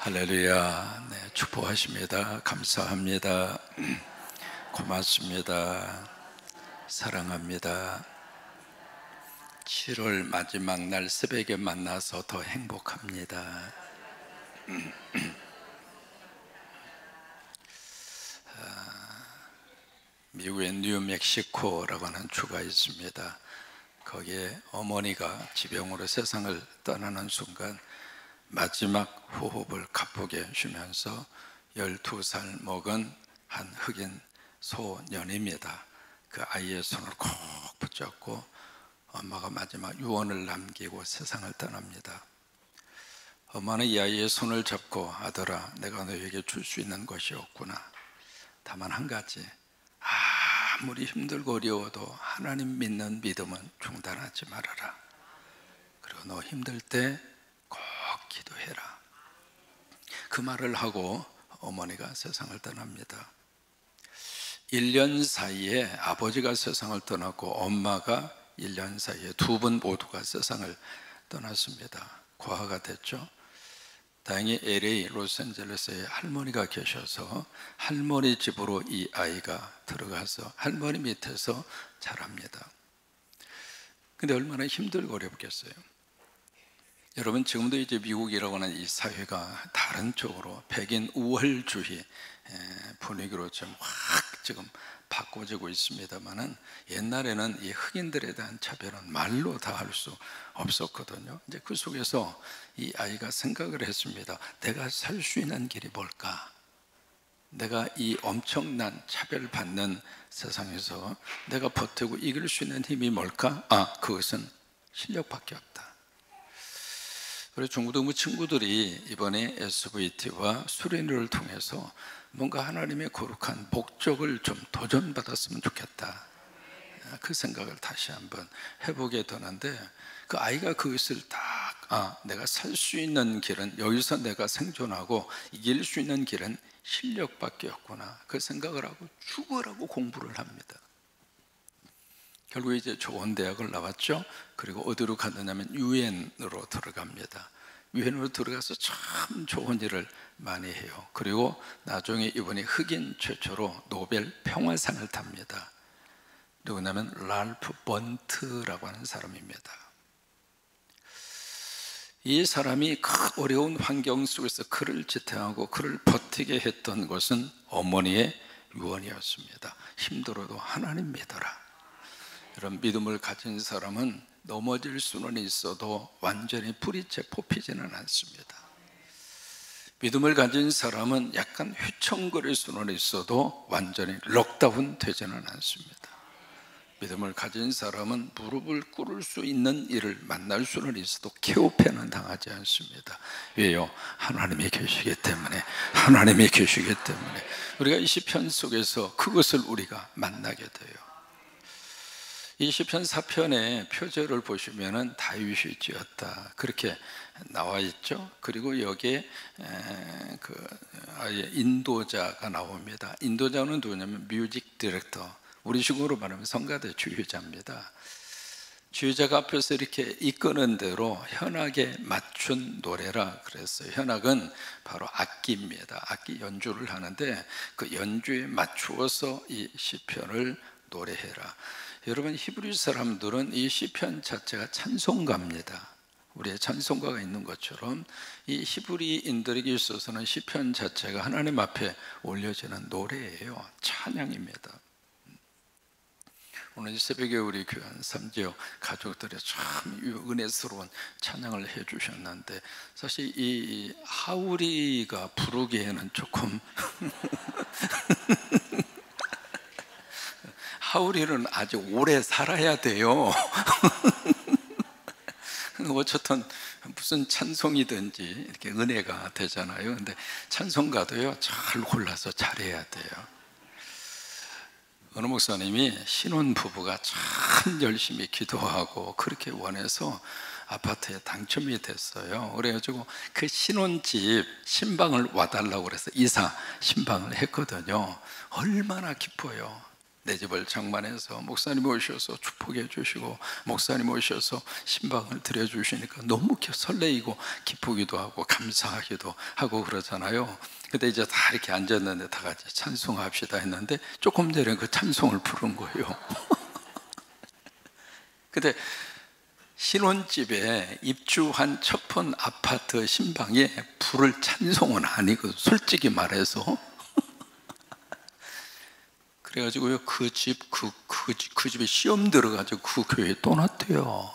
할렐루야. 네, 축복하십니다. 감사합니다. 고맙습니다. 사랑합니다. 7월 마지막 날 새벽에 만나서 더 행복합니다. 미국의 뉴멕시코라고 하는 주가 있습니다. 거기에 어머니가 지병으로 세상을 떠나는 순간 마지막 호흡을 가쁘게 쉬면서 12살 먹은 한 흑인 소년입니다. 그 아이의 손을 꼭 붙잡고 엄마가 마지막 유언을 남기고 세상을 떠납니다. 엄마는 이 아이의 손을 잡고, 아들아, 내가 너에게 줄 수 있는 것이 없구나. 다만 한 가지, 아무리 힘들고 어려워도 하나님 믿는 믿음은 중단하지 말아라. 그리고 너 힘들 때 꼭 기도해라. 그 말을 하고 어머니가 세상을 떠납니다. 1년 사이에 아버지가 세상을 떠났고 엄마가 1년 사이에 두 분 모두가 세상을 떠났습니다. 고아가 됐죠. 다행히 LA 로스앤젤레스에 할머니가 계셔서 할머니 집으로 이 아이가 들어가서 할머니 밑에서 자랍니다. 근데 얼마나 힘들고 어렵겠어요. 여러분, 지금도 이제 미국이라고 하는 이 사회가 다른 쪽으로 백인 우월주의 분위기로 좀 확 지금 바꿔지고 있습니다만은, 옛날에는 이 흑인들에 대한 차별은 말로 다 할 수 없었거든요. 이제 그 속에서 이 아이가 생각을 했습니다. 내가 살 수 있는 길이 뭘까? 내가 이 엄청난 차별받는 세상에서 내가 버티고 이길 수 있는 힘이 뭘까? 그것은 실력밖에 없다. 그래서 중고등부 친구들이 이번에 SVT와 수련회를 통해서 뭔가 하나님의 거룩한 목적을 좀 도전받았으면 좋겠다, 그 생각을 다시 한번 해보게 되는데, 그 아이가 그것을 딱 내가 살 수 있는 길은, 여기서 내가 생존하고 이길 수 있는 길은 실력밖에 없구나, 그 생각을 하고 죽으라고 공부를 합니다. 결국 이제 좋은 대학을 나왔죠. 그리고 어디로 갔느냐면 유엔으로 들어갑니다. 유엔으로 들어가서 참 좋은 일을 많이 해요. 그리고 나중에 이분이 흑인 최초로 노벨 평화상을 탑니다. 누구냐면 랄프 번트라고 하는 사람입니다. 이 사람이 그 어려운 환경 속에서 그를 지탱하고 그를 버티게 했던 것은 어머니의 유언이었습니다. 힘들어도 하나님 믿어라. 이런 믿음을 가진 사람은 넘어질 수는 있어도 완전히 뿌리째 뽑히지는 않습니다. 믿음을 가진 사람은 약간 휘청거릴 수는 있어도 완전히 럭다운 되지는 않습니다. 믿음을 가진 사람은 무릎을 꿇을 수 있는 일을 만날 수는 있어도 케오페는 당하지 않습니다. 왜요? 하나님이 계시기 때문에. 하나님이 계시기 때문에. 우리가 이 시편 속에서 그것을 우리가 만나게 돼요. 이 시편 4편의 표제를 보시면은 다윗이 지었다, 그렇게 나와 있죠. 그리고 여기에 아예 인도자가 나옵니다. 인도자는 누구냐면 뮤직 디렉터, 우리식으로 말하면 성가대 주휘자입니다. 주휘자가 앞에서 이렇게 이끄는 대로 현악에 맞춘 노래라 그랬어요. 현악은 바로 악기입니다. 악기 연주를 하는데 그 연주에 맞추어서 이 시편을 노래해라. 여러분, 히브리 사람들은 이 시편 자체가 찬송가입니다. 우리의 찬송가가 있는 것처럼 이 히브리인들에게 있어서는 시편 자체가 하나님 앞에 올려지는 노래예요. 찬양입니다. 오늘 새벽에 우리 교한 삼지역 가족들이 참 은혜스러운 찬양을 해 주셨는데, 사실 이 하울이가 부르기에는 조금 하울이는 아주 오래 살아야 돼요. 어쨌든 무슨 찬송이든지 이렇게 은혜가 되잖아요. 근데 찬송가도요, 잘 골라서 잘해야 돼요. 어느 목사님이 신혼 부부가 참 열심히 기도하고 그렇게 원해서 아파트에 당첨이 됐어요. 그래가지고 그 신혼집 신방을 와달라고 그래서 이사 신방을 했거든요. 얼마나 기뻐요. 내 집을 장만해서 목사님 오셔서 축복해 주시고 목사님 오셔서 신방을 드려주시니까 너무 설레이고 기쁘기도 하고 감사하기도 하고 그러잖아요. 근데 이제 다 이렇게 앉았는데 다 같이 찬송합시다 했는데 조금 전에 그 찬송을 부른 거예요. 근데 신혼집에 입주한 첫 번 아파트 신방에 부를 찬송은 아니거든, 솔직히 말해서. 그래가지고요, 그 집에 시험 들어가지고 그 교회에 떠났대요.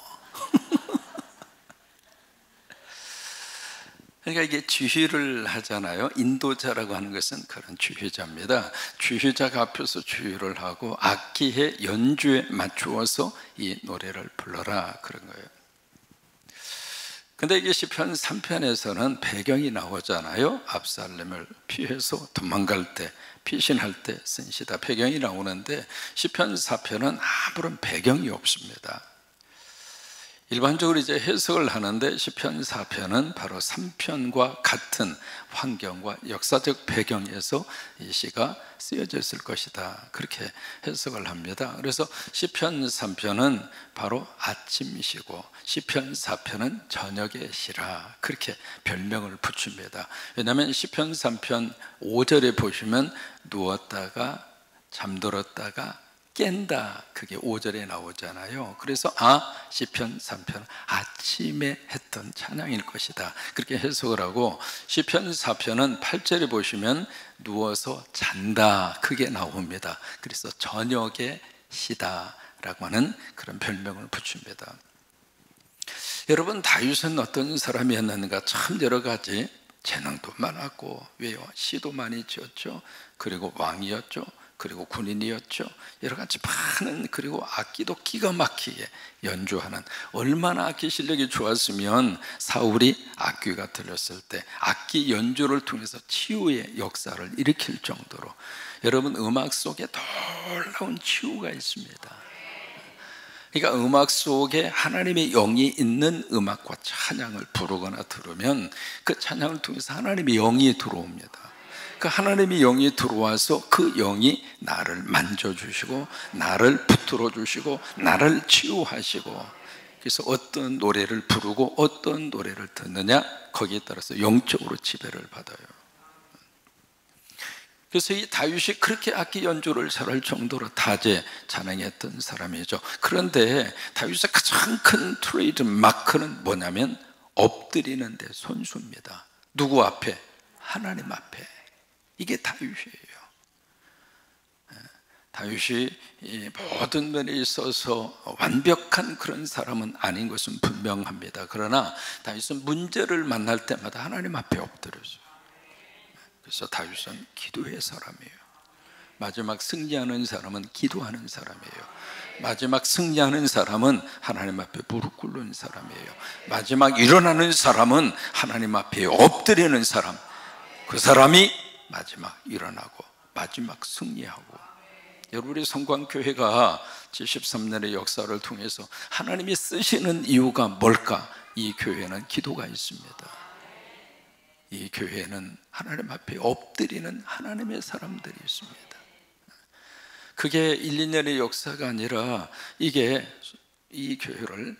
그러니까 이게 주휘를 하잖아요. 인도자라고 하는 것은 그런 주휘자입니다. 주휘자가 앞에서 주휘를 하고 악기의 연주에 맞추어서 이 노래를 불러라, 그런 거예요. 근데 이게 시편 3편에서는 배경이 나오잖아요. 압살렘을 피해서 도망갈 때, 피신할 때 쓴 시다, 배경이 나오는데 시편 4편은 아무런 배경이 없습니다. 일반적으로 이제 해석을 하는데 시편 4편은 바로 3편과 같은 환경과 역사적 배경에서 이 시가 쓰여졌을 것이다, 그렇게 해석을 합니다. 그래서 시편 3편은 바로 아침시고 시편 4편은 저녁의 시라, 그렇게 별명을 붙입니다. 왜냐하면 시편 3편 5절에 보시면 누웠다가 잠들었다가 깬다, 그게 5절에 나오잖아요. 그래서 시편 3편은 아침에 했던 찬양일 것이다, 그렇게 해석을 하고, 시편 4편은 8절에 보시면 누워서 잔다, 그게 나옵니다. 그래서 저녁의 시다라고 하는 그런 별명을 붙입니다. 여러분, 다윗은 어떤 사람이었는가? 참 여러 가지 재능도 많았고, 왜요? 시도 많이 지었죠. 그리고 왕이었죠. 그리고 군인이었죠. 여러 가지 많은, 그리고 악기도 기가 막히게 연주하는, 얼마나 악기 실력이 좋았으면 사울이 악기가 들렸을 때 악기 연주를 통해서 치유의 역사를 일으킬 정도로, 여러분, 음악 속에 놀라운 치유가 있습니다. 그러니까 음악 속에 하나님의 영이 있는 음악과 찬양을 부르거나 들으면 그 찬양을 통해서 하나님의 영이 들어옵니다. 그 하나님의 영이 들어와서 그 영이 나를 만져주시고 나를 붙들어 주시고 나를 치유하시고, 그래서 어떤 노래를 부르고 어떤 노래를 듣느냐, 거기에 따라서 영적으로 지배를 받아요. 그래서 이 다윗이 그렇게 악기 연주를 잘할 정도로 다재 자능했던 사람이죠. 그런데 다윗의 가장 큰 트레이드 마크는 뭐냐면 엎드리는 데 선수입니다. 누구 앞에? 하나님 앞에. 이게 다윗이에요. 다윗이 모든 면에 있어서 완벽한 그런 사람은 아닌 것은 분명합니다. 그러나 다윗은 문제를 만날 때마다 하나님 앞에 엎드렸어요. 그래서 다윗은 기도의 사람이에요. 마지막 승리하는 사람은 기도하는 사람이에요. 마지막 승리하는 사람은 하나님 앞에 무릎 꿇는 사람이에요. 마지막 일어나는 사람은 하나님 앞에 엎드리는 사람, 그 사람이 마지막 일어나고 마지막 승리하고. 여러분의 성광교회가 73년의 역사를 통해서 하나님이 쓰시는 이유가 뭘까? 이 교회는 기도가 있습니다. 이 교회는 하나님 앞에 엎드리는 하나님의 사람들이 있습니다. 그게 1, 2년의 역사가 아니라 이게 이 교회를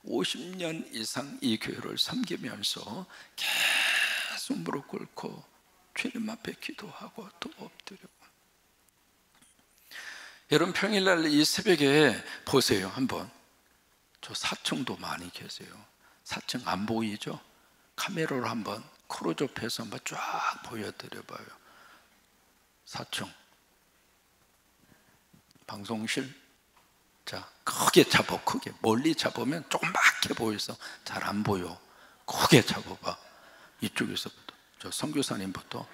50년 이상 이 교회를 섬기면서 계속 무릎 꿇고 주님 앞에 기도하고 또 엎드리고. 여러분, 평일날 이 새벽에 보세요. 한번 저 4층도 많이 계세요. 4층 안 보이죠? 카메라로 한번 크로즈업해서 한번 쫙 보여드려봐요. 4층 방송실, 자, 크게 잡아. 크게 멀리 잡으면 조그맣게 보여서 잘 안 보여. 크게 잡아봐. 이쪽에서부터 저 선교사님부터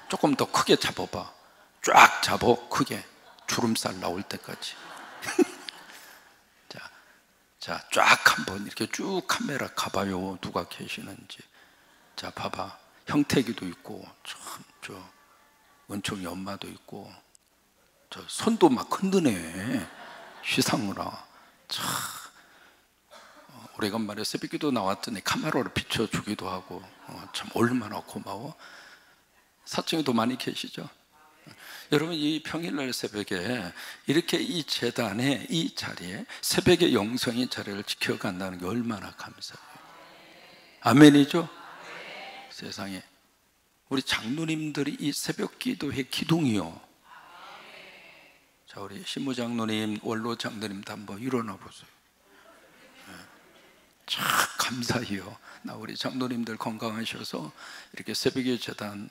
조금 더 크게 잡아봐. 쫙 잡아. 크게 주름살 나올 때까지. 자, 쫙 한번 이렇게 쭉 카메라 가봐요. 누가 계시는지. 자, 봐봐. 형태기도 있고, 참, 저 원총이 엄마도 있고, 저 손도 막 흔드네. 시상으로. 참, 오래간만에 새벽기도 나왔더니 카메라로 비춰주기도 하고, 참 얼마나 고마워. 4층에도 많이 계시죠? 여러분, 이 평일날 새벽에 이렇게 이 제단에, 이 자리에 새벽에 영성의 자리를 지켜간다는 게 얼마나 감사해요. 아멘이죠? 세상에 우리 장로님들이 이 새벽 기도의 기둥이요. 자, 우리 신무 장로님, 원로 장로님 다 한번 일어나 보세요. 참 감사해요. 나 우리 장로님들 건강하셔서 이렇게 새벽에 재단,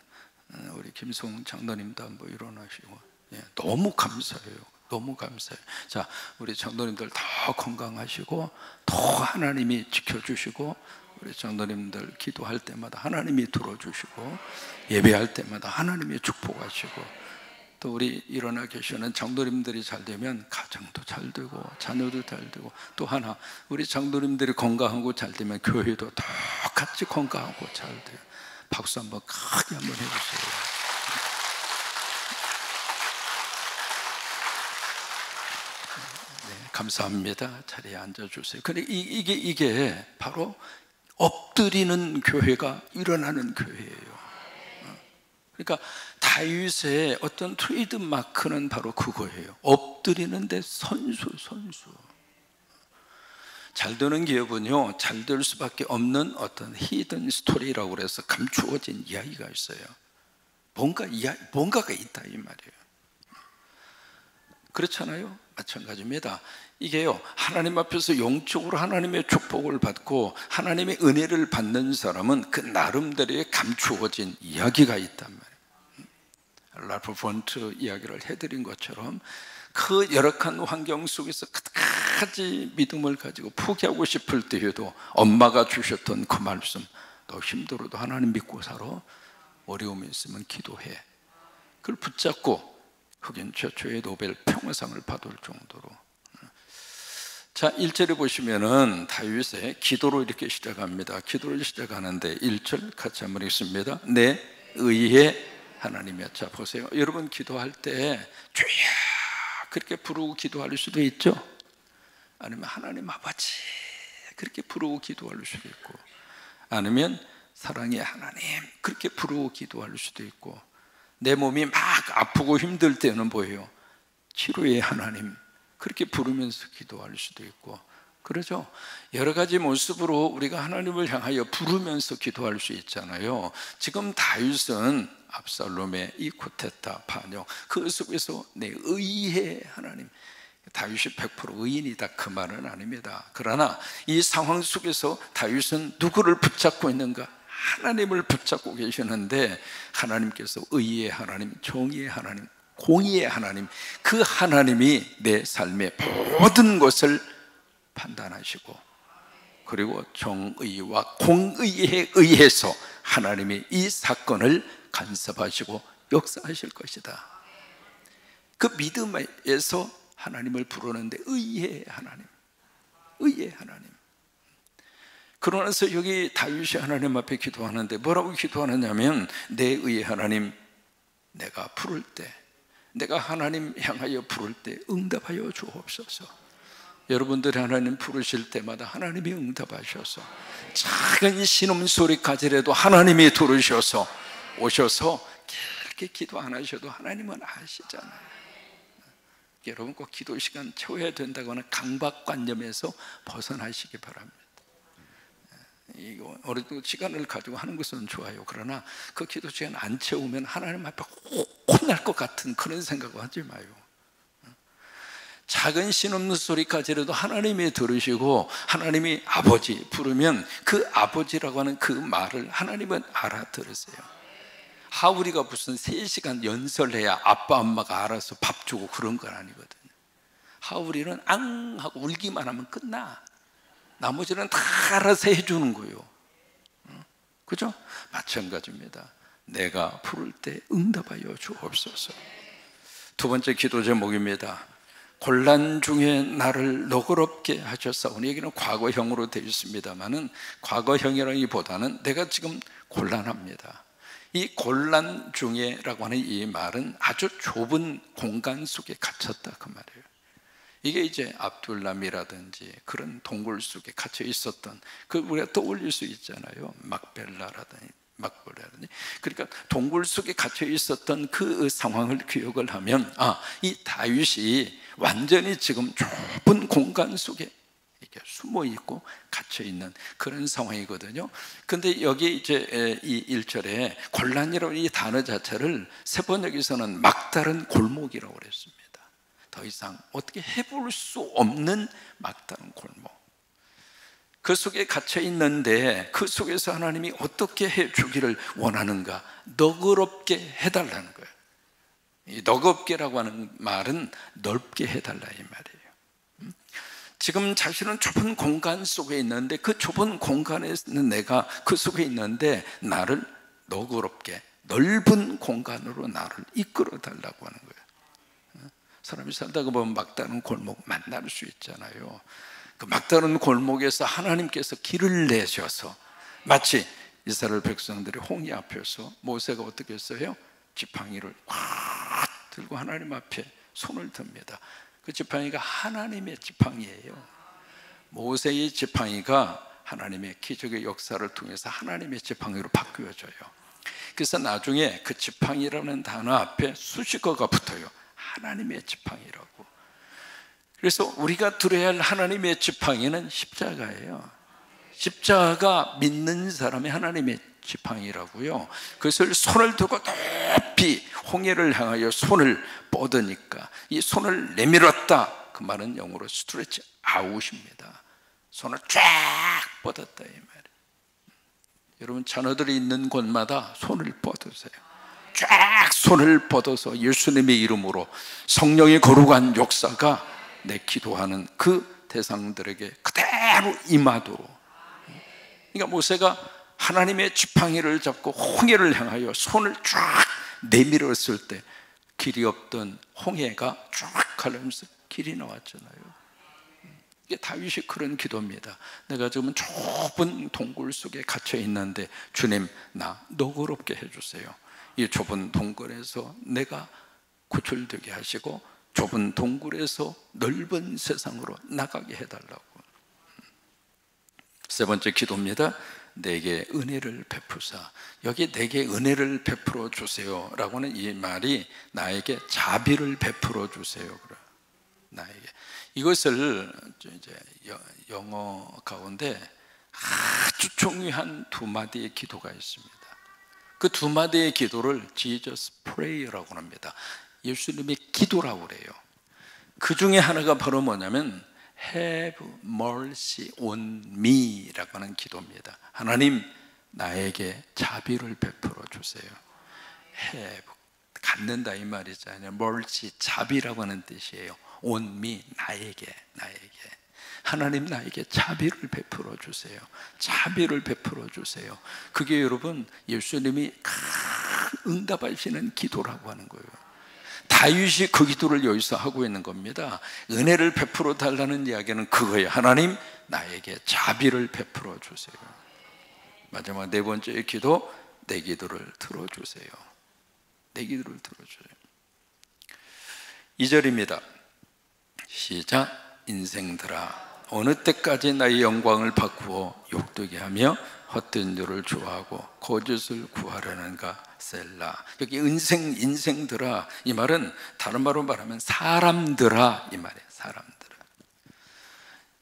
우리 김송 장로님도 한번 일어나시고, 너무 감사해요. 너무 감사해요. 자, 우리 장로님들 더 건강하시고 더 하나님이 지켜주시고, 우리 장로님들 기도할 때마다 하나님이 들어주시고, 예배할 때마다 하나님이 축복하시고, 또 우리 일어나 계시는 장로님들이 잘 되면 가정도 잘 되고 자녀도 잘 되고, 또 하나 우리 장로님들이 건강하고 잘 되면 교회도 똑같이 건강하고 잘 돼요. 박수 한번 크게 한번 해주세요. 네, 감사합니다. 자리에 앉아주세요. 근데 이게 바로 엎드리는 교회가 일어나는 교회예요. 그러니까 다윗의 어떤 트레이드 마크는 바로 그거예요. 엎드리는데 선수. 잘 되는 기업은요, 잘 될 수밖에 없는 어떤 히든 스토리라고 그래서 감추어진 이야기가 있어요. 뭔가가 있다 이 말이에요. 그렇잖아요? 마찬가지입니다. 이게요, 하나님 앞에서 영적으로 하나님의 축복을 받고 하나님의 은혜를 받는 사람은 그 나름대로의 감추어진 이야기가 있단 말이에요. 랄프 폰트 이야기를 해드린 것처럼 그 열악한 환경 속에서 끝까지 믿음을 가지고 포기하고 싶을 때에도 엄마가 주셨던 그 말씀, 너 힘들어도 하나님 믿고 살아, 어려움이 있으면 기도해. 그걸 붙잡고 흑인 최초의 노벨 평화상을 받을 정도로. 자, 1절에 보시면은 다윗의 기도로 이렇게 시작합니다. 기도를 시작하는데 1절 같이 한번 읽습니다. 내 의의 하나님이여. 자, 보세요. 여러분 기도할 때 주여 그렇게 부르고 기도할 수도 있죠. 아니면 하나님 아버지 그렇게 부르고 기도할 수도 있고, 아니면 사랑의 하나님 그렇게 부르고 기도할 수도 있고, 내 몸이 막 아프고 힘들 때는 뭐예요? 치료의 하나님 그렇게 부르면서 기도할 수도 있고, 그러죠? 여러 가지 모습으로 우리가 하나님을 향하여 부르면서 기도할 수 있잖아요. 지금 다윗은 압살롬의 이 쿠데타 반역, 그 속에서 내 의의 하나님, 다윗이 100% 의인이다 그 말은 아닙니다. 그러나 이 상황 속에서 다윗은 누구를 붙잡고 있는가? 하나님을 붙잡고 계시는데, 하나님께서 의의 하나님, 정의의 하나님, 공의의 하나님, 그 하나님이 내 삶의 모든 것을 판단하시고, 그리고 정의와 공의에 의해서 하나님이 이 사건을 간섭하시고 역사하실 것이다. 그 믿음에서 하나님을 부르는데 의의 하나님, 의의 하나님. 그러면서 여기 다윗이 하나님 앞에 기도하는데 뭐라고 기도하느냐면, 내 의의 하나님, 내가 부를 때, 내가 하나님 향하여 부를 때 응답하여 주옵소서. 여러분들이 하나님 부르실 때마다 하나님이 응답하셔서 작은 신음소리까지라도 하나님이 들으셔서 오셔서 그렇게 기도 안 하셔도 하나님은 아시잖아요. 여러분 꼭 기도 시간 채워야 된다거나 강박관념에서 벗어나시기 바랍니다. 이거 어려도 시간을 가지고 하는 것은 좋아요. 그러나 그 기도 시간 안 채우면 하나님 앞에 혼날 것 같은 그런 생각을 하지 마요. 작은 신음소리까지라도 하나님이 들으시고 하나님이 아버지 부르면 그 아버지라고 하는 그 말을 하나님은 알아들으세요. 하울이가 무슨 3시간 연설해야 아빠 엄마가 알아서 밥 주고 그런 건 아니거든요. 하울이는 앙 하고 울기만 하면 끝나. 나머지는 다 알아서 해주는 거예요. 그죠? 마찬가지입니다. 내가 부를 때 응답하여 주옵소서. 두 번째 기도 제목입니다. 곤란 중에 나를 너그럽게 하셨사오니. 여기는 과거형으로 되어 있습니다만은, 과거형이라기보다는 내가 지금 곤란합니다. 이 곤란 중에라고 하는 이 말은 아주 좁은 공간 속에 갇혔다 그 말이에요. 이게 이제 압둘람이라든지 그런 동굴 속에 갇혀 있었던, 그 우리가 떠올릴 수 있잖아요. 막벨라라든지 막고라니. 그러니까 동굴 속에 갇혀 있었던 그 상황을 기억을 하면, 이 다윗이 완전히 지금 좁은 공간 속에 이렇게 숨어 있고 갇혀 있는 그런 상황이거든요. 근데 여기 이제 이 1절에 곤란이라는 이 단어 자체를 세번역에서는 막다른 골목이라고 그랬습니다. 더 이상 어떻게 해볼 수 없는 막다른 골목. 그 속에 갇혀 있는데 그 속에서 하나님이 어떻게 해주기를 원하는가? 너그럽게 해달라는 거예요. 이 너그럽게라고 하는 말은 넓게 해달라 이 말이에요. 지금 자신은 좁은 공간 속에 있는데 그 좁은 공간에 있는 내가 그 속에 있는데 나를 너그럽게 넓은 공간으로 나를 이끌어 달라고 하는 거예요. 사람이 살다가 보면 막다른 골목 만날 수 있잖아요. 그 막다른 골목에서 하나님께서 길을 내셔서 마치 이스라엘 백성들이 홍해 앞에서 모세가 어떻게 했어요? 지팡이를 확 들고 하나님 앞에 손을 듭니다. 그 지팡이가 하나님의 지팡이예요. 모세의 지팡이가 하나님의 기적의 역사를 통해서 하나님의 지팡이로 바뀌어져요. 그래서 나중에 그 지팡이라는 단어 앞에 수식어가 붙어요. 하나님의 지팡이라고. 그래서 우리가 들어야 할 하나님의 지팡이는 십자가예요. 십자가 믿는 사람이 하나님의 지팡이라고요. 그것을 손을 두고 높이 홍해를 향하여 손을 뻗으니까 이 손을 내밀었다, 그 말은 영어로 스트레치 아웃입니다. 손을 쫙 뻗었다 이 말이에요. 여러분 자녀들이 있는 곳마다 손을 뻗으세요. 쫙 손을 뻗어서 예수님의 이름으로 성령의 거룩한 역사가 내 기도하는 그 대상들에게 그대로 임하도록. 그러니까 모세가 하나님의 지팡이를 잡고 홍해를 향하여 손을 쫙 내밀었을 때 길이 없던 홍해가 쫙 가르면서 길이 나왔잖아요. 이게 다윗이 그런 기도입니다. 내가 지금 좁은 동굴 속에 갇혀 있는데 주님 나 너그럽게 해주세요. 이 좁은 동굴에서 내가 구출되게 하시고 좁은 동굴에서 넓은 세상으로 나가게 해달라고. 세 번째 기도입니다. 내게 은혜를 베푸사. 여기 내게 은혜를 베풀어 주세요 라고는 이 말이 나에게 자비를 베풀어 주세요. 나에게. 이것을 이제 영어 가운데 아주 중요한 두 마디의 기도가 있습니다. 그 두 마디의 기도를 Jesus Pray라고 합니다. 예수님의 기도라고 그래요. 그 중에 하나가 바로 뭐냐면 Have mercy on me 라고 하는 기도입니다. 하나님 나에게 자비를 베풀어 주세요. Have, 갖는다 이 말이잖아요. mercy, 자비라고 하는 뜻이에요. on me, 나에게. 하나님 나에게 자비를 베풀어 주세요. 자비를 베풀어 주세요. 그게 여러분 예수님이 응답하시는 기도라고 하는 거예요. 다윗이 그 기도를 여기서 하고 있는 겁니다. 은혜를 베풀어 달라는 이야기는 그거예요. 하나님 나에게 자비를 베풀어 주세요. 마지막 네 번째 기도, 내 기도를 들어주세요. 내 기도를 들어주세요. 2절입니다 시작. 인생들아 어느 때까지 나의 영광을 바꾸어 욕되게 하며 헛된 일을 좋아하고 거짓을 구하려는가. 셀라. 여기 인생들아 이 말은 다른 말로 말하면 사람들아 이 말이에요. 사람들아.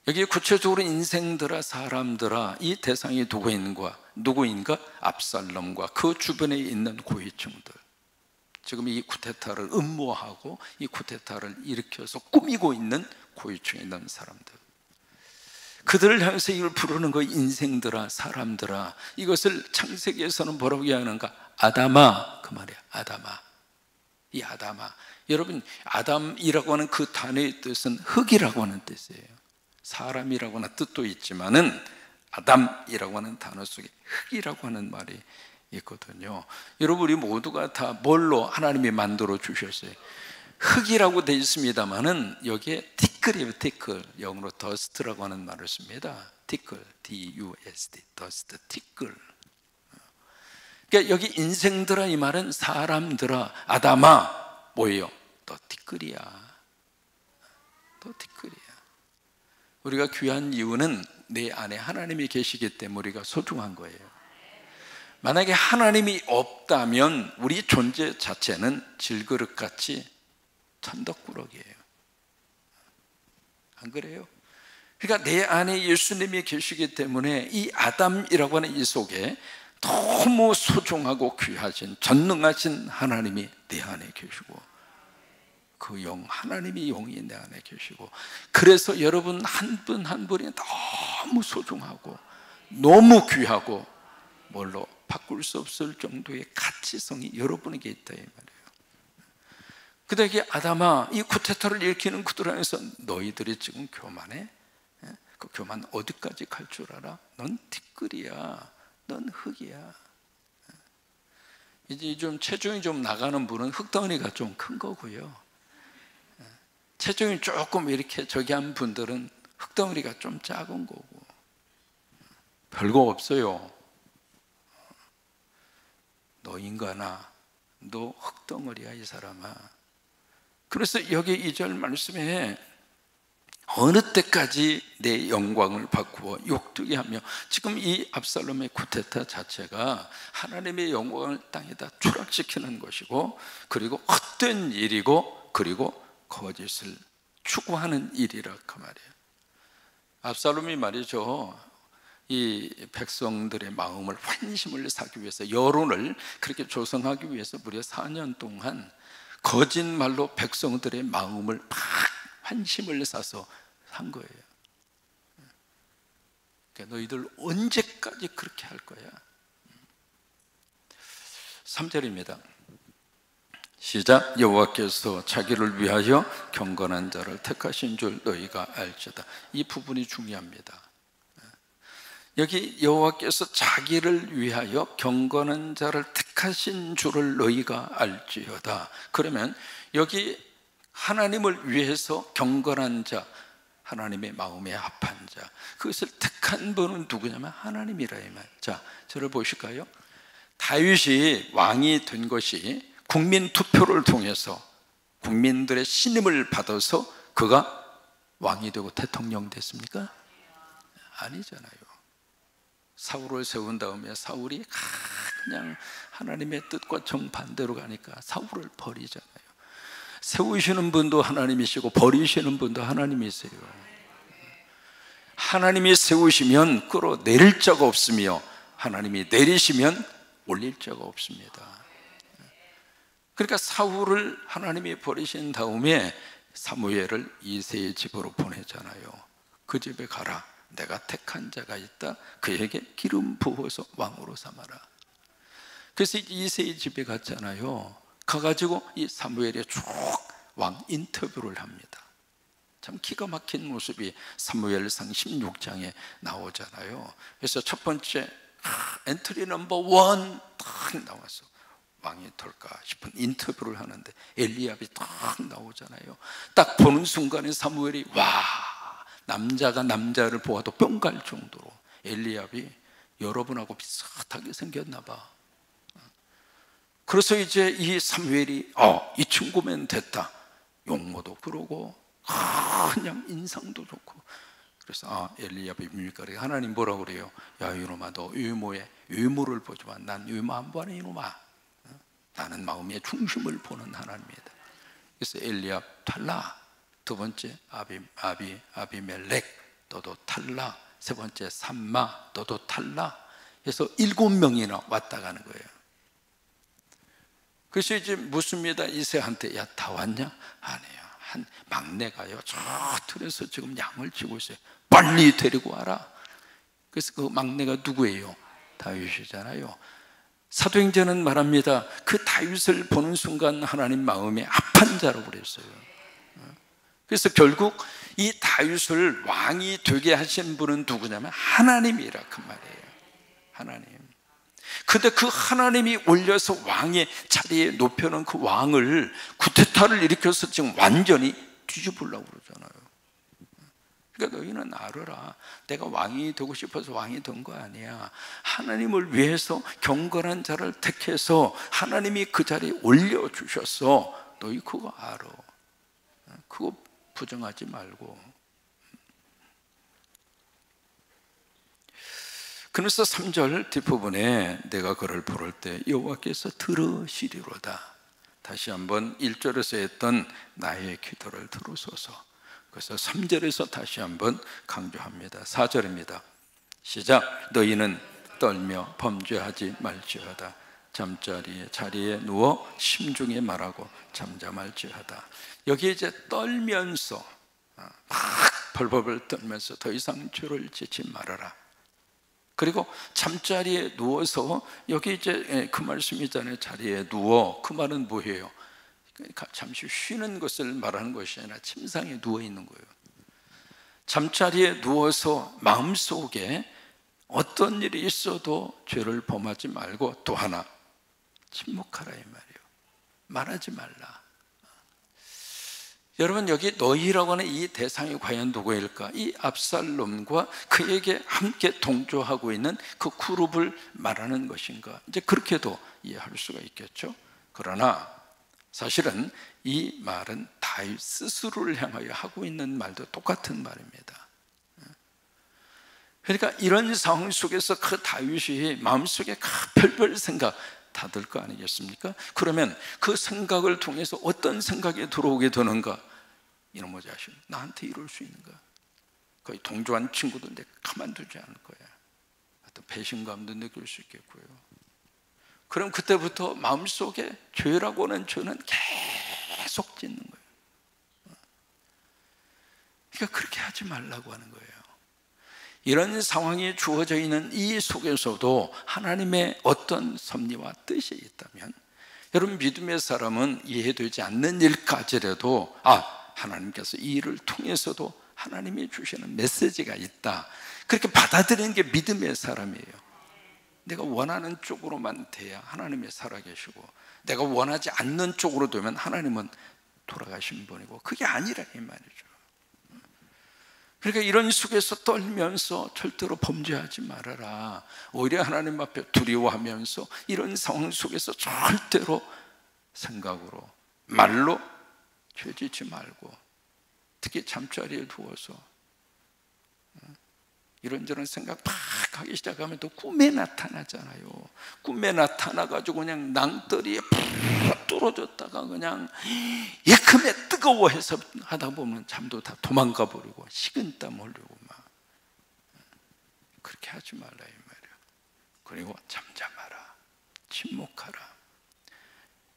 여기 구체적으로 인생들아 사람들아 이 대상이 누구인가? 압살롬과 그 주변에 있는 고위층들. 지금 이 쿠데타를 음모하고 이 쿠데타를 일으켜서 꾸미고 있는 고위층에 있는 사람들. 그들을 향해서 이걸 부르는 거 인생들아 사람들아. 이것을 창세기에서는 뭐라고 이야기하는가? 아담아. 그 말이야. 아담아. 이 아담아. 여러분 아담이라고 하는 그 단어의 뜻은 흙이라고 하는 뜻이에요. 사람이라고 하는 뜻도 있지만은 아담이라고 하는 단어 속에 흙이라고 하는 말이 있거든요. 여러분 우리 모두가 다 뭘로 하나님이 만들어 주셨어요? 흙이라고 되어 있습니다만은 여기에 티끌이에요. 티끌. 영어로 dust라고 하는 말을 씁니다. 티끌, D-U-S-T, dust, 티끌. 그러니까 여기 인생들아 이 말은 사람들아. 아담아 뭐예요? 너 티끌이야. 너 티끌이야. 우리가 귀한 이유는 내 안에 하나님이 계시기 때문에 우리가 소중한 거예요. 만약에 하나님이 없다면 우리 존재 자체는 질그릇같이 천덕꾸러기예요. 안 그래요? 그러니까 내 안에 예수님이 계시기 때문에 이 아담이라고 하는 이 속에 너무 소중하고 귀하신 전능하신 하나님이 내 안에 계시고, 그 영, 하나님이 영이 내 안에 계시고, 그래서 여러분 한 분 한 분이 너무 소중하고 너무 귀하고 뭘로 바꿀 수 없을 정도의 가치성이 여러분에게 있다 이 말이에요. 그러니까 아담아, 이 쿠데타를 일으키는 그들 안에서 너희들이 지금 교만해? 그 교만 어디까지 갈 줄 알아? 넌 티끌이야, 넌 흙이야. 이제 좀 체중이 좀 나가는 분은 흙덩어리가 좀 큰 거고요, 체중이 조금 이렇게 저기 한 분들은 흙덩어리가 좀 작은 거고, 별거 없어요. 너 인간아, 너 흙덩어리야 이 사람아. 그래서 여기 2절 말씀에 어느 때까지 내 영광을 바꾸어 욕되게 하며, 지금 이 압살롬의 쿠데타 자체가 하나님의 영광을 땅에다 추락시키는 것이고, 그리고 헛된 일이고, 그리고 거짓을 추구하는 일이라 그 말이에요. 압살롬이 말이죠, 이 백성들의 마음을, 환심을 사기 위해서, 여론을 그렇게 조성하기 위해서 무려 4년 동안 거짓말로 백성들의 마음을 막 환심을 사서 한 거예요. 그러니까 너희들 언제까지 그렇게 할 거야? 3절입니다. 시작. 여호와께서 자기를 위하여 경건한 자를 택하신 줄 너희가 알지어다. 이 부분이 중요합니다. 여기 여호와께서 자기를 위하여 경건한 자를 택하신 줄을 너희가 알지어다. 그러면 여기 하나님을 위해서 경건한 자, 하나님의 마음에 합한 자, 그것을 택한 분은 누구냐면 하나님이라 이 말. 자, 저를 보실까요? 다윗이 왕이 된 것이 국민 투표를 통해서 국민들의 신임을 받아서 그가 왕이 되고 대통령 됐습니까? 아니잖아요. 사울을 세운 다음에 사울이 그냥 하나님의 뜻과 정반대로 가니까 사울을 버리잖아요. 세우시는 분도 하나님이시고 버리시는 분도 하나님이세요. 하나님이 세우시면 끌어내릴 자가 없으며 하나님이 내리시면 올릴 자가 없습니다. 그러니까 사울을 하나님이 버리신 다음에 사무엘을 이새의 집으로 보내잖아요. 그 집에 가라, 내가 택한 자가 있다, 그에게 기름 부어서 왕으로 삼아라. 그래서 이새의 집에 갔잖아요. 가가지고 이 사무엘의 쭉 왕 인터뷰를 합니다. 참 기가 막힌 모습이 사무엘상 16장에 나오잖아요. 그래서 첫 번째 엔트리 넘버 1 딱 나왔어. 왕이 될까 싶은 인터뷰를 하는데 엘리압이 딱 나오잖아요. 딱 보는 순간에 사무엘이 와, 남자가 남자를 보아도 뿅 갈 정도로 엘리압이 여러분하고 비슷하게 생겼나 봐. 그래서 이제 이 사무엘이 이 친구면 됐다, 용모도 그러고 그냥 인상도 좋고. 그래서 엘리압이 밀가루, 하나님 뭐라고 그래요? 야 이놈아, 너 외모를 보지만 난 외모 안 보네 이놈아. 나는 마음의 중심을 보는 하나님이다. 그래서 엘리압 탈락, 두 번째 아비멜렉 너도 탈락, 세 번째 삼마 너도 탈락 해서 7명이나 왔다 가는 거예요. 그래서 이제 묻습니다. 이새한테, 야 다 왔냐? 아니에요. 한 막내가요 저 틀에서 지금 양을 치고 있어요. 빨리 데리고 와라. 그래서 그 막내가 누구예요? 다윗이잖아요. 사도행전은 말합니다. 그 다윗을 보는 순간 하나님 마음에 합한 자라고 그랬어요. 그래서 결국 이 다윗을 왕이 되게 하신 분은 누구냐면 하나님이라 그 말이에요. 하나님. 근데 그 하나님이 올려서 왕의 자리에 높여놓은 그 왕을, 쿠데타를 일으켜서 지금 완전히 뒤집으려고 그러잖아요. 그러니까 너희는 알아라, 내가 왕이 되고 싶어서 왕이 된 거 아니야. 하나님을 위해서 경건한 자를 택해서 하나님이 그 자리에 올려주셨어. 너희 그거 알아. 그거 부정하지 말고. 그래서 3절 뒷부분에 내가 그를 부를 때 여호와께서 들으시리로다. 다시 한번 1절에서 했던 나의 기도를 들으소서. 그래서 3절에서 다시 한번 강조합니다. 4절입니다. 시작. 너희는 떨며 범죄하지 말지어다. 잠자리에 자리에 누워 심중에 말하고 잠잠할지어다. 여기 이제 떨면서 막 벌벌벌 떨면서 더 이상 죄를 짓지 말아라. 그리고 잠자리에 누워서 여기 이제 그 말씀이잖아요. 자리에 누워. 그 말은 뭐예요? 잠시 쉬는 것을 말하는 것이 아니라 침상에 누워 있는 거예요. 잠자리에 누워서 마음속에 어떤 일이 있어도 죄를 범하지 말고 또 하나 침묵하라 이 말이에요. 말하지 말라. 여러분 여기 너희라고 하는 이 대상이 과연 누구일까? 이 압살롬과 그에게 함께 동조하고 있는 그 그룹을 말하는 것인가? 이제 그렇게도 이해할 수가 있겠죠. 그러나 사실은 이 말은 다윗 스스로를 향하여 하고 있는 말도 똑같은 말입니다. 그러니까 이런 상황 속에서 그 다윗이 마음속에 별별 생각 다 들 거 아니겠습니까? 그러면 그 생각을 통해서 어떤 생각이 들어오게 되는가? 이놈의 자식, 나한테 이럴 수 있는가? 거의 동조한 친구들 내가 가만두지 않을 거야. 어떤 배신감도 느낄 수 있겠고요. 그럼 그때부터 마음속에 죄라고 하는 죄는 계속 짓는 거예요. 그러니까 그렇게 하지 말라고 하는 거예요. 이런 상황이 주어져 있는 이 속에서도 하나님의 어떤 섭리와 뜻이 있다면, 여러분 믿음의 사람은 이해되지 않는 일까지라도 하나님께서 이 일을 통해서도 하나님이 주시는 메시지가 있다, 그렇게 받아들이는 게 믿음의 사람이에요. 내가 원하는 쪽으로만 돼야 하나님이 살아계시고, 내가 원하지 않는 쪽으로 되면 하나님은 돌아가신 분이고, 그게 아니라 이 말이죠. 그러니까 이런 속에서 떨면서 절대로 범죄하지 말아라. 오히려 하나님 앞에 두려워하면서 이런 상황 속에서 절대로 생각으로 말로 죄짓지 말고, 특히 잠자리에 누워서 이런저런 생각 막 하기 시작하면 또 꿈에 나타나잖아요. 꿈에 나타나가지고 그냥 낭떠리에 푹 뚫어졌다가 그냥 예금에 뜨거워해서 하다 보면 잠도 다 도망가 버리고 식은땀 흘리고 막. 그렇게 하지 말라 이 말이에요. 그리고 잠잠하라, 침묵하라.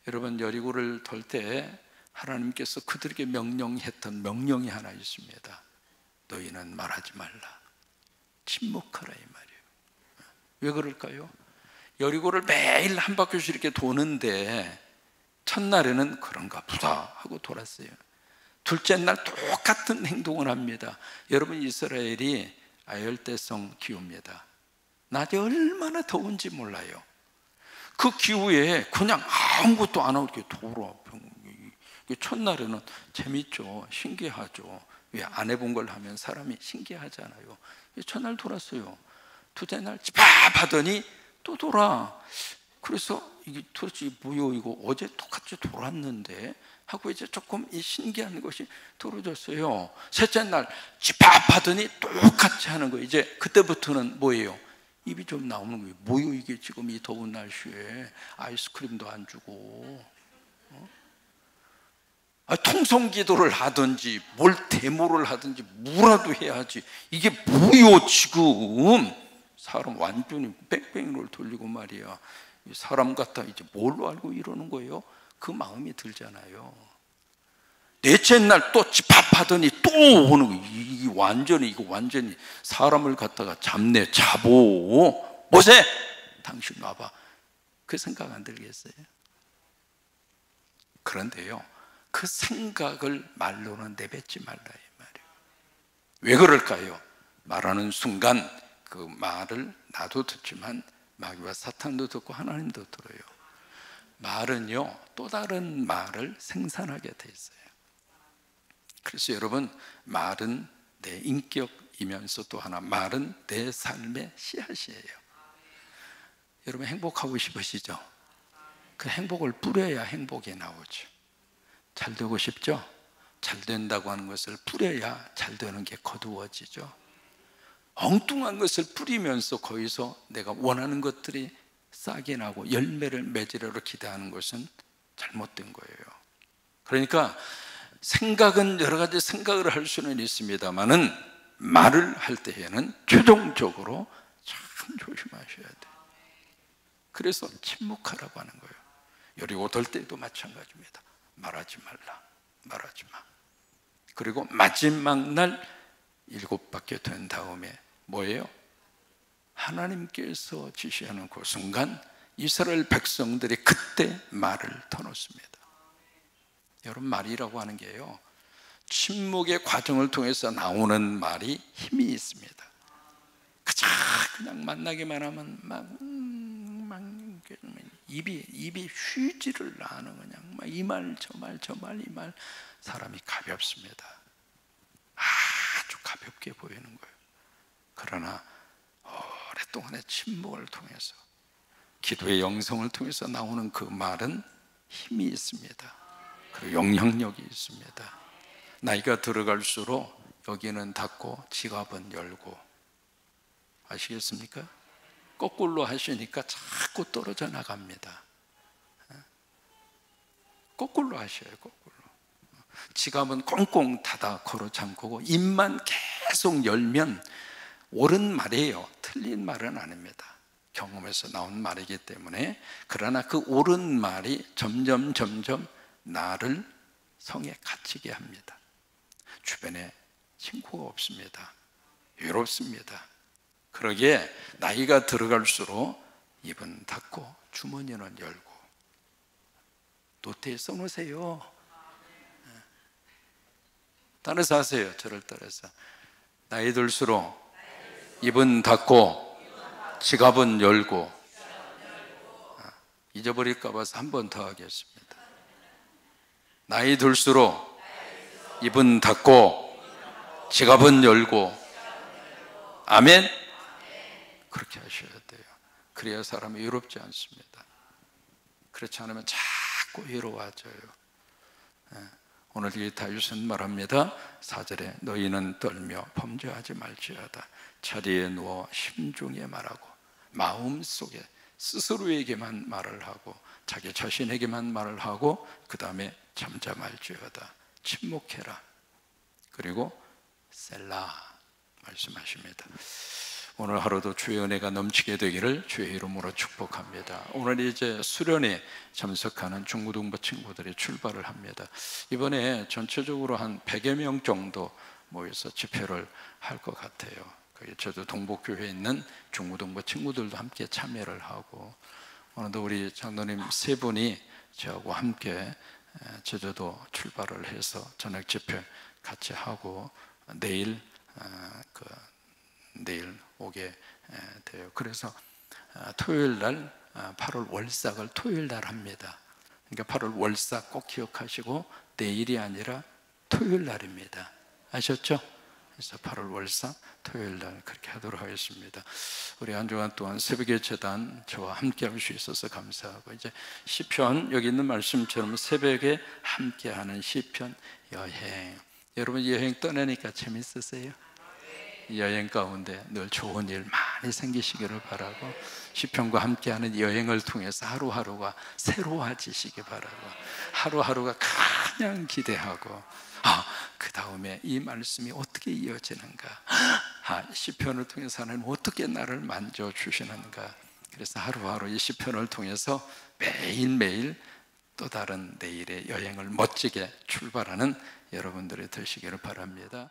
여러분 여리고를 돌 때 하나님께서 그들에게 명령했던 명령이 하나 있습니다. 너희는 말하지 말라, 침묵하라 이 말이에요. 왜 그럴까요? 여리고를 매일 한 바퀴씩 이렇게 도는데 첫날에는 그런가 보다 하고 돌았어요. 둘째 날 똑같은 행동을 합니다. 여러분 이스라엘이 아열대성 기후입니다. 낮에 얼마나 더운지 몰라요. 그 기후에 그냥 아무것도 안 하고 이렇게 돌아. 첫날에는 재밌죠, 신기하죠. 왜 안 해본 걸 하면 사람이 신기하잖아요. 첫날 돌았어요. 둘째 날 집합하더니 또 돌아. 그래서 이게 도대체 뭐요, 이거 어제 똑같이 돌았는데 하고 이제 조금 이 신기한 것이 떨어졌어요. 셋째 날 집합하더니 똑같이 하는 거예요. 이제 그때부터는 뭐예요? 입이 좀 나오는 거예요. 뭐요 이게 지금 이 더운 날씨에 아이스크림도 안 주고, 통성기도를 하든지 뭘 데모를 하든지 뭐라도 해야지. 이게 뭐요 지금? 사람 완전히 뺑뺑이를 돌리고 말이야. 사람 같다 이제 뭘로 알고 이러는 거예요? 그 마음이 들잖아요. 넷째 날 또 집합하더니 또 오는 거예요. 이거 완전히 사람을 갖다가 잡네, 잡어. 모세 당신 와봐. 그 생각 안 들겠어요? 그런데요, 그 생각을 말로는 내뱉지 말라 이 말이에요. 왜 그럴까요? 말하는 순간 그 말을 나도 듣지만 마귀와 사탄도 듣고 하나님도 들어요. 말은요 또 다른 말을 생산하게 돼 있어요. 그래서 여러분, 말은 내 인격이면서 또 하나 말은 내 삶의 씨앗이에요. 여러분 행복하고 싶으시죠? 그 행복을 뿌려야 행복이 나오죠. 잘 되고 싶죠? 잘 된다고 하는 것을 뿌려야 잘 되는 게 거두어지죠. 엉뚱한 것을 뿌리면서 거기서 내가 원하는 것들이 싹이 나고 열매를 맺으려고 기대하는 것은 잘못된 거예요. 그러니까 생각은 여러 가지 생각을 할 수는 있습니다만은 말을 할 때에는 최종적으로 참 조심하셔야 돼요. 그래서 침묵하라고 하는 거예요. 여리고 돌 때도 마찬가지입니다. 말하지 말라, 말하지 마. 그리고 마지막 날 7바퀴 된 다음에 뭐예요? 하나님께서 지시하는 그 순간 이스라엘 백성들이 그때 말을 터놓습니다. 여러분, 말이라고 하는 게요, 침묵의 과정을 통해서 나오는 말이 힘이 있습니다. 그냥 만나기만 하면 막 입이 휴지를 나는, 그냥 이 말 저 말 저 말 이 말, 사람이 가볍습니다. 아주 가볍게 보이는 거예요. 그러나 오랫동안의 침묵을 통해서, 기도의 영성을 통해서 나오는 그 말은 힘이 있습니다. 그리고 영향력이 있습니다. 나이가 들어갈수록 여기는 닫고 지갑은 열고, 아시겠습니까? 거꾸로 하시니까 자꾸 떨어져 나갑니다. 거꾸로 하셔요. 거꾸로. 지갑은 꽁꽁 닫아 걸어 잠그고 입만 계속 열면 옳은 말이에요. 틀린 말은 아닙니다. 경험에서 나온 말이기 때문에. 그러나 그 옳은 말이 점점 나를 성에 갇히게 합니다. 주변에 친구가 없습니다. 외롭습니다. 그러기에 나이가 들어갈수록 입은 닫고 주머니는 열고, 노트에 써놓으세요. 따라서 하세요. 저를 따라서. 나이 들수록 입은 닫고 지갑은 열고. 잊어버릴까 봐서 한 번 더 하겠습니다. 나이 들수록 입은 닫고 지갑은 열고. 아멘. 그렇게 하셔야 돼요. 그래야 사람이 외롭지 않습니다. 그렇지 않으면 자꾸 외로워져요. 오늘 이 다윗은 말합니다. 4절에 너희는 떨며 범죄하지 말지어다. 자리에 누워 심중에 말하고, 마음속에 스스로에게만 말을 하고, 자기 자신에게만 말을 하고, 그 다음에 잠잠할지어다. 침묵해라. 그리고 셀라 말씀하십니다. 오늘 하루도 주의 은혜가 넘치게 되기를 주의 이름으로 축복합니다. 오늘 이제 수련회 참석하는 중고등부 친구들이 출발을 합니다. 이번에 전체적으로 한 100여 명 정도 모여서 집회를 할 것 같아요. 저도 동복교회에 있는 중고등부 친구들도 함께 참여를 하고, 오늘도 우리 장로님 3분이 저하고 함께 제주도 출발을 해서 저녁 집회 같이 하고, 내일 오게 돼요. 그래서 토요일 날 8월 월삭을 토요일 날 합니다. 그러니까 8월 월삭 꼭 기억하시고, 내일이 아니라 토요일 날입니다. 아셨죠? 그래서 8월 월삭 토요일 날 그렇게 하도록 하겠습니다. 우리 한 주간 동안 새벽의 제단 저와 함께 할 수 있어서 감사하고, 이제 시편, 여기 있는 말씀처럼 새벽에 함께하는 시편 여행. 여러분, 여행 떠나니까 재밌으세요? 여행 가운데 늘 좋은 일 많이 생기시기를 바라고, 시편과 함께하는 여행을 통해서 하루하루가 새로워지시기 바라고, 하루하루가 그냥 기대하고, 그 다음에 이 말씀이 어떻게 이어지는가, 시편을 통해서 하나님 어떻게 나를 만져주시는가. 그래서 하루하루 이 시편을 통해서 매일매일 또 다른 내일의 여행을 멋지게 출발하는 여러분들이 되시기를 바랍니다.